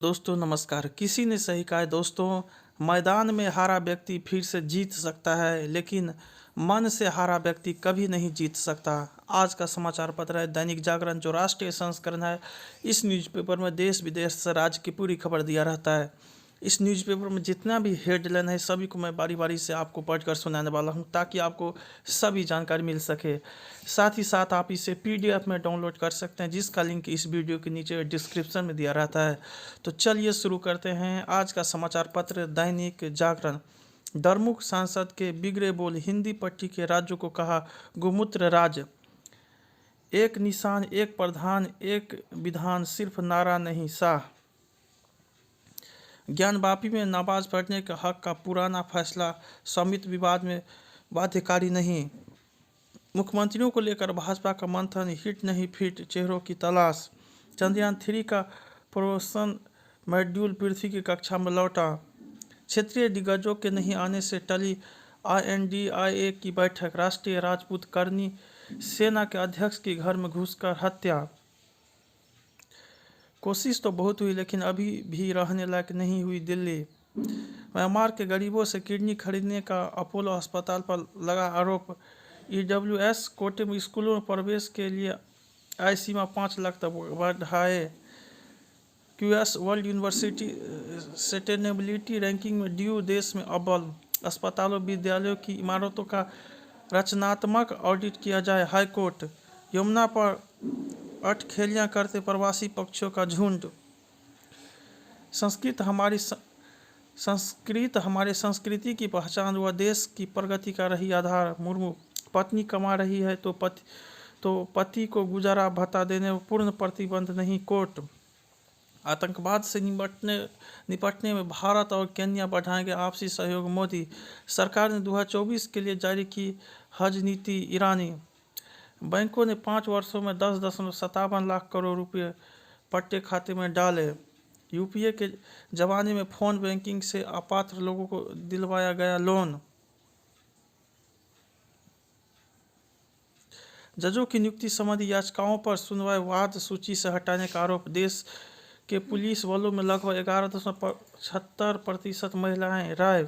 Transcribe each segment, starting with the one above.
दोस्तों नमस्कार। किसी ने सही कहा है दोस्तों, मैदान में हारा व्यक्ति फिर से जीत सकता है, लेकिन मन से हारा व्यक्ति कभी नहीं जीत सकता। आज का समाचार पत्र है दैनिक जागरण, जो राष्ट्रीय संस्करण है। इस न्यूज़पेपर में देश विदेश से राज्य की पूरी खबर दिया रहता है। इस न्यूज़पेपर में जितना भी हेडलाइन है सभी को मैं बारी बारी से आपको पढ़कर सुनाने वाला हूं, ताकि आपको सभी जानकारी मिल सके। साथ ही साथ आप इसे पीडीएफ में डाउनलोड कर सकते हैं, जिसका लिंक इस वीडियो के नीचे डिस्क्रिप्शन में दिया रहता है। तो चलिए शुरू करते हैं आज का समाचार पत्र दैनिक जागरण। दरमुख सांसद के बिगड़े बोल, हिंदी पट्टी के राज्यों को कहा गोमूत्र राज। एक निशान, एक प्रधान, एक विधान, सिर्फ नारा नहीं शाह। ज्ञानवापी में नमाज पढ़ने के हक का पुराना फैसला स्वामित्व विवाद में बाध्यकारी नहीं। मुख्यमंत्रियों को लेकर भाजपा का मंथन, हिट नहीं फिट चेहरों की तलाश। चंद्रयान 3 का प्रोपल्शन मॉड्यूल पृथ्वी की कक्षा में लौटा। क्षेत्रीय दिग्गजों के नहीं आने से टली INDIA की बैठक। राष्ट्रीय राजपूत करनी सेना के अध्यक्ष के घर में घुसकर हत्या। कोशिश तो बहुत हुई, लेकिन अभी भी रहने लायक नहीं हुई दिल्ली। म्यांमार के गरीबों से किडनी खरीदने का अपोलो अस्पताल पर लगा आरोप। EWS कोटे में स्कूलों में प्रवेश के लिए आय सीमा 5 लाख तक बढ़ाए। QS world university sustainability ranking में ड्यू देश में अव्वल। अस्पतालों विद्यालयों की इमारतों का रचनात्मक ऑडिट किया जाए, हाईकोर्ट। यमुना पर अटखेलियां करते प्रवासी पक्षियों का झुंड। संस्कृत हमारी संस्कृति की पहचान व देश की प्रगति का रही आधार। मुर्मू। पत्नी कमा रही है तो पति को गुजारा भत्ता देने में पूर्ण प्रतिबंध नहीं, कोर्ट। आतंकवाद से निपटने में भारत और केन्या बढ़ाएंगे आपसी सहयोग, मोदी। सरकार ने 2024 के लिए जारी की हज नीति, ईरानी। बैंकों ने 5 वर्षों में 10.57 लाख करोड़ रुपए पट्टे खाते में डाले। UPA के जमाने में फोन बैंकिंग से अपात्र लोगों को दिलवाया गया लोन। जजों की नियुक्ति संबंधी याचिकाओं पर सुनवाई, वाद सूची से हटाने का आरोप। देश के पुलिस बलों में लगभग 11.75% महिलाएं। राय।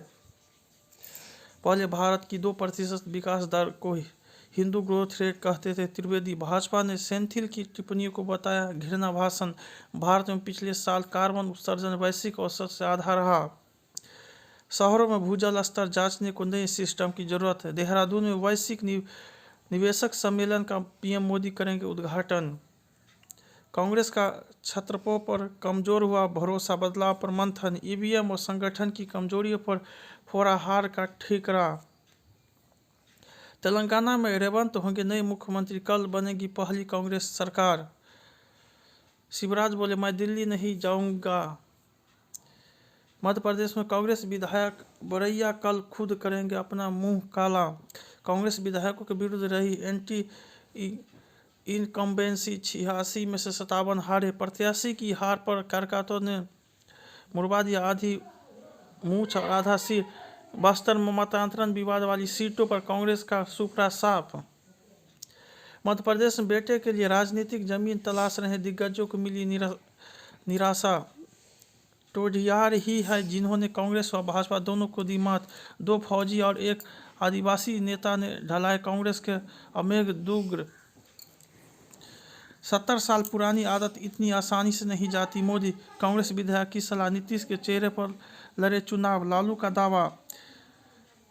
पहले भारत की 2% विकास दर को हिंदू ग्रोथ रेट कहते थे, त्रिवेदी। भाजपा ने सेंथिल की टिप्पणियों को बताया घृणा भाषण। भारत में पिछले साल कार्बन उत्सर्जन वैश्विक औसत से आधा रहा। शहरों में भूजल स्तर जांचने को नए सिस्टम की जरूरत है। देहरादून में वैश्विक निवेशक सम्मेलन का PM मोदी करेंगे उद्घाटन। कांग्रेस का छत्रपों पर कमजोर हुआ भरोसा, बदलाव पर मंथन। EVM और संगठन की कमजोरियों पर फोड़ा हार का ठिकरा। तेलंगाना में रेवंत होंगे नए मुख्यमंत्री, कल बनेगी पहली कांग्रेस सरकार। शिवराज बोले, मैं दिल्ली नहीं जाऊंगा। मध्य प्रदेश में कांग्रेस विधायक बोरैया कल खुद करेंगे अपना मुंह काला। कांग्रेस विधायकों के विरुद्ध रही एंटी इनकम्बेंसी, 86 में से 57 हारे। प्रत्याशी की हार पर कार्यकर्ताओं ने मुड़वा दिया आधी मूछ और आधा सिर। बस्तर में मतांतरण विवाद वाली सीटों पर कांग्रेस का सुपड़ा साफ। मध्य प्रदेश में बेटे के लिए राजनीतिक जमीन तलाश रहे दिग्गजों को मिली निराशा। टोडियार ही है जिन्होंने कांग्रेस व भाजपा दोनों को दी मात। 2 फौजी और एक आदिवासी नेता ने ढलाए कांग्रेस के अमेघ दुग्र। 70 साल पुरानी आदत इतनी आसानी से नहीं जाती, मोदी। कांग्रेस विधायक की सलाह, नीतीश के चेहरे पर लड़े चुनाव। लालू का दावा,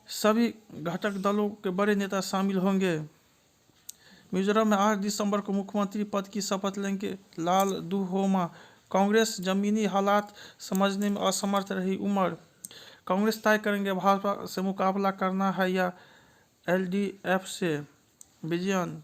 सभी घटक दलों के बड़े नेता शामिल होंगे। मिजोरम में 8 दिसंबर को मुख्यमंत्री पद की शपथ लेंगे लाल दुहोमा। कांग्रेस जमीनी हालात समझने में असमर्थ रही, उमर। कांग्रेस तय करेंगे भाजपा से मुकाबला करना है या LDF से, विजयन।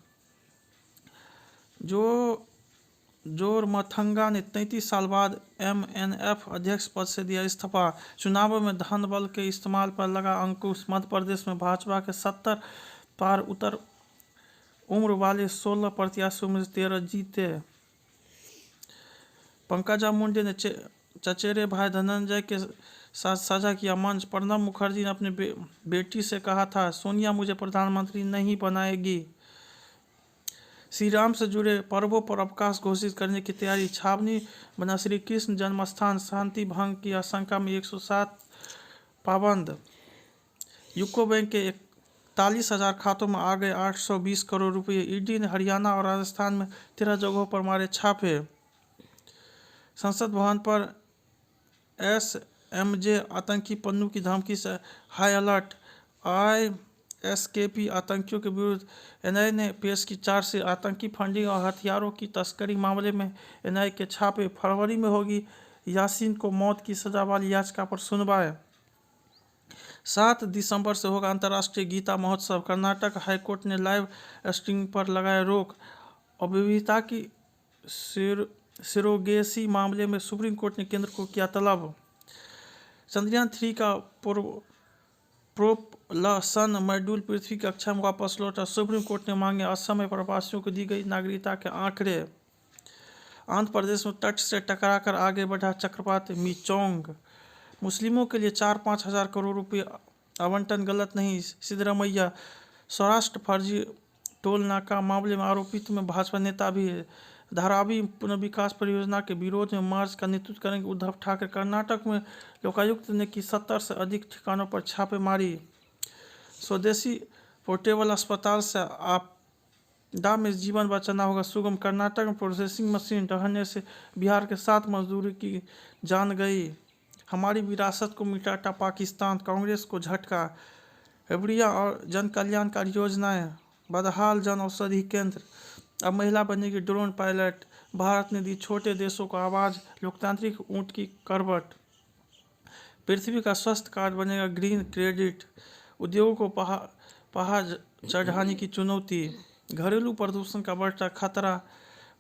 जोरमथंगा ने 33 साल बाद MNF अध्यक्ष पद से दिया इस्तीफा। चुनावों में धन बल के इस्तेमाल पर लगा अंकुश। मध्य प्रदेश में भाजपा के 70 पार उतर उम्र वाले 16 प्रत्याशियों में 13 जीते। पंकजा मुंडे ने चचेरे भाई धनंजय के साथ साझा किया मंच। प्रणब मुखर्जी ने अपनी बेटी से कहा था, सोनिया मुझे प्रधानमंत्री नहीं बनाएगी। श्री राम से जुड़े पर्वों पर अवकाश घोषित करने की तैयारी। छावनी बना श्री कृष्ण जन्मस्थान, शांति भंग की आशंका में 107 पाबंद। यूको बैंक के 41,000 खातों में आ गए 820 करोड़ रुपए। ईडी ने हरियाणा और राजस्थान में 13 जगहों पर मारे छापे। संसद भवन पर एसएमजे आतंकी पन्नू की धमकी से हाई अलर्ट। आईएसकेपी आतंकियों के विरुद्ध एनआईए ने पेश की चार्जशीट। आतंकी फंडिंग और हथियारों की तस्करी मामले में एनआईए के छापे। फरवरी में होगी यासीन को मौत की सजा वाली याचिका पर सुनवाई। 7 दिसंबर से होगा अंतर्राष्ट्रीय गीता महोत्सव। कर्नाटक हाईकोर्ट ने लाइव स्ट्रीमिंग पर लगाया रोक। अविवाहिता की सिरोगेसी मामले में सुप्रीम कोर्ट ने केंद्र को किया तलब। चंद्रयान 3 का प्रोपल्शन मॉड्यूल पृथ्वी की कक्षा में वापस लौटा। सुप्रीम कोर्ट ने मांगे असमय प्रवासियों को दी गई नागरिकता के आंकड़े। आंध्र प्रदेश में तट से टकराकर आगे बढ़ा चक्रवात मिचोंग। मुस्लिमों के लिए 4-5 हजार करोड़ रुपए आवंटन गलत नहीं, सिद्धरमैया। स्वराष्ट्र फर्जी टोल नाका मामले में आरोपित में भाजपा नेता भी है। धारावी पुनर्विकास परियोजना के विरोध में मार्च का नेतृत्व करेंगे उद्धव ठाकरे। कर्नाटक में लोकायुक्त ने की 70 से अधिक ठिकानों पर छापेमारी। स्वदेशी पोर्टेबल अस्पताल से आपदा में जीवन बचाना होगा सुगम। कर्नाटक में प्रोसेसिंग मशीन ढहने से बिहार के 7 मजदूरों की जान गई। हमारी विरासत को मिटाता पाकिस्तान, कांग्रेस को झटका। हेबड़िया और जन कल्याणकारी योजनाएं बदहाल। जन औषधि केंद्र, अब महिला बनेगी ड्रोन पायलट। भारत ने दी छोटे देशों को आवाज, लोकतांत्रिक ऊंट की करवट। पृथ्वी का स्वस्थ कार्ड बनेगा ग्रीन क्रेडिट। उद्योगों को पहाड़ चढ़ाने की चुनौती। घरेलू प्रदूषण का बढ़ता खतरा।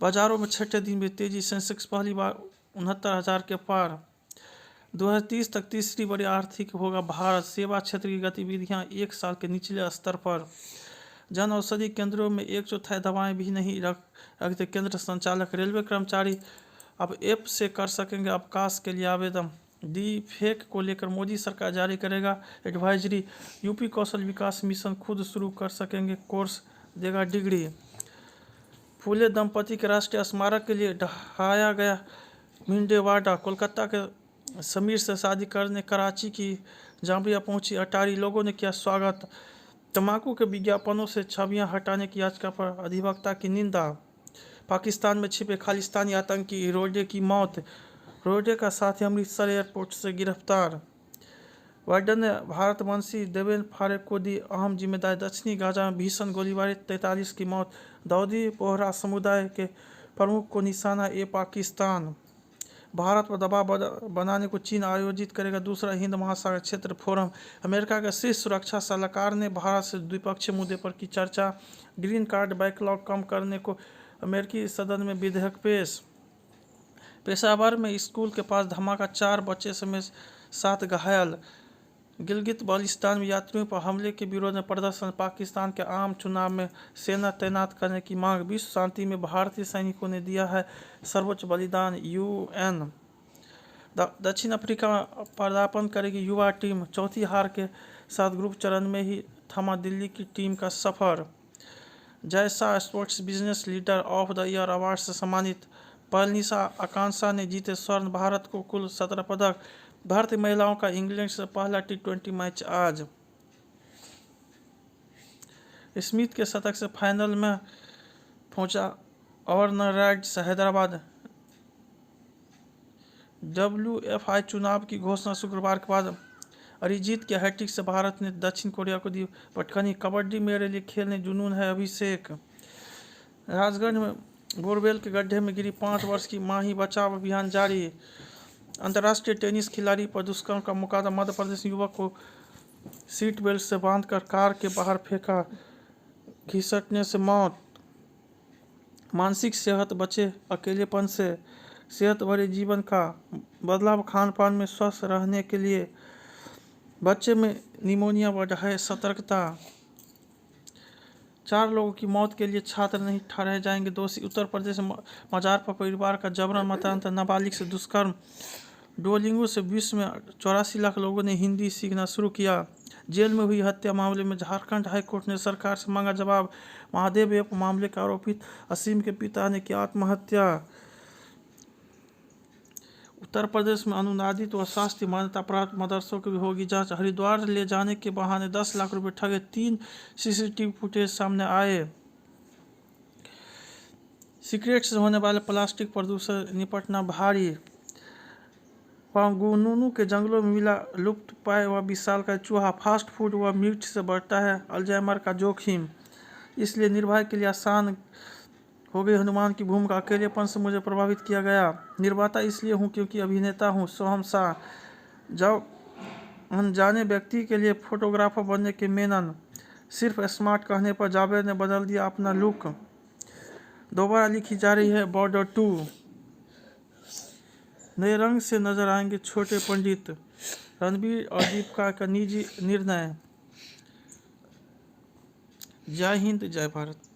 बाजारों में छठे दिन भी तेजी। सेंसेक्स पहली बार 69,000 के पार। 2030 तक तीसरी बड़ी आर्थिक होगा भारत। सेवा क्षेत्र की गतिविधियां 1 साल के निचले स्तर पर। जन औषधि केंद्रों में 1/4 दवाएं भी नहीं रखते केंद्र संचालक। रेलवे कर्मचारी अब ऐप से कर सकेंगे अवकाश के लिए आवेदन। डी फेक को लेकर मोदी सरकार जारी करेगा एडवाइजरी। यूपी कौशल विकास मिशन खुद शुरू कर सकेंगे कोर्स, देगा डिग्री। फूले दंपति के राष्ट्रीय स्मारक के लिए ढहाया गया मिंडेवाडा। कोलकाता के समीर से शादी करने कराची की जाम्बिया पहुंची अटारी। लोगों ने किया स्वागत। तंबाकू के विज्ञापनों से छवियां हटाने की याचिका पर अधिवक्ता की निंदा। पाकिस्तान में छिपे खालिस्तानी आतंकी रोडे की मौत। रोडे का साथी अमृतसर एयरपोर्ट से गिरफ्तार। बाइडन ने भारतवंशी देवेंद्र फारेक को दी अहम जिम्मेदारी। दक्षिणी गाजा में भीषण गोलीबारी, 43 की मौत। दाऊदी बोहरा समुदाय के प्रमुख को निशाना पाकिस्तान। भारत पर दबाव बनाने को चीन आयोजित करेगा दूसरा हिंद महासागर क्षेत्र फोरम। अमेरिका के शीर्ष सुरक्षा सलाहकार ने भारत से द्विपक्षीय मुद्दे पर की चर्चा। ग्रीन कार्ड बैकलॉग कम करने को अमेरिकी सदन में विधेयक पेश। पेशावर में स्कूल के पास धमाका, 4 बच्चे समेत 7 घायल। गिलगित बाल्टिस्तान में यात्रियों पर हमले के विरोध में प्रदर्शन। पाकिस्तान के आम चुनाव में सेना तैनात करने की मांग। विश्व शांति में भारतीय सैनिकों ने दिया है सर्वोच्च बलिदान। यूएन। दक्षिण अफ्रीका में पदार्पण करेगी युवा टीम। चौथी हार के साथ ग्रुप चरण में ही थमा दिल्ली की टीम का सफर। Jay Shah sports business leader of the year award से सम्मानित। पलनिसा आकांक्षा ने जीते स्वर्ण। भारत को कुल 17 पदक। भारतीय महिलाओं का इंग्लैंड से पहला T20 मैच आज। स्मिथ के शतक से फाइनल में पहुंचा ऑर्नर राइड्स हैदराबाद। WFI चुनाव की घोषणा शुक्रवार के बाद। अरिजीत के हैट्रिक से भारत ने दक्षिण कोरिया को दी पटखनी। कबड्डी मेरे लिए खेलने जुनून है अभिषेक। राजगढ़ में बोरवेल के गड्ढे में गिरी 5 वर्ष की माही, बचाव अभियान जारी। अंतर्राष्ट्रीय टेनिस खिलाड़ी पर दुष्कर्म का मुकदमा। मध्य प्रदेश युवक को सीट बेल्ट से बांधकर कार के बाहर फेंका, घिसटने से मौत। मानसिक सेहत, बचे अकेलेपन से। सेहत भरे जीवन का बदलाव खान पान में स्वस्थ रहने के लिए। बच्चे में निमोनिया बढ़ाए सतर्कता। 4 लोगों की मौत के लिए छात्र नहीं ठहराए जाएंगे दोषी। उत्तर प्रदेश में मजार पर परिवार का जबरन मतांतर, नाबालिग से दुष्कर्म। डुओलिंगो से विश्व में 84 लाख लोगों ने हिंदी सीखना शुरू किया। जेल में हुई हत्या मामले में झारखंड हाईकोर्ट ने सरकार से मांगा जवाब। महादेव वेप मामले के आरोपित असीम के पिता ने की आत्महत्या। उत्तर प्रदेश में अनुदानित व शासकीय मान्यता प्राप्त मदरसों की भी होगी जांच। हरिद्वार ले जाने के बहाने 10 लाख रुपए ठगे 3 सीसीटीवी फुटेज सामने आए। सिगरेट से होने वाले प्लास्टिक प्रदूषण निपटना भारी। पांगुनूनू के जंगलों में मिला लुप्त पाए हुआ विशालकाय चूहा। फास्ट फूड व मीट से बढ़ता है अल्जाइमर का जोखिम, इसलिए निर्भय के लिए आसान हो गई हनुमान की भूमिका। अकेलेपन से मुझे प्रभावित किया गया। निर्माता इसलिए हूँ क्योंकि अभिनेता हूँ। सोहम शाह। जब अनजाने व्यक्ति के लिए फोटोग्राफर बनने के मेनन। सिर्फ स्मार्ट कहने पर जावेद ने बदल दिया अपना लुक। दोबारा लिखी जा रही है बॉर्डर 2। नए रंग से नजर आएंगे छोटे पंडित। रणबीर और दीपिका का निजी निर्णय। जय हिंद, जय भारत।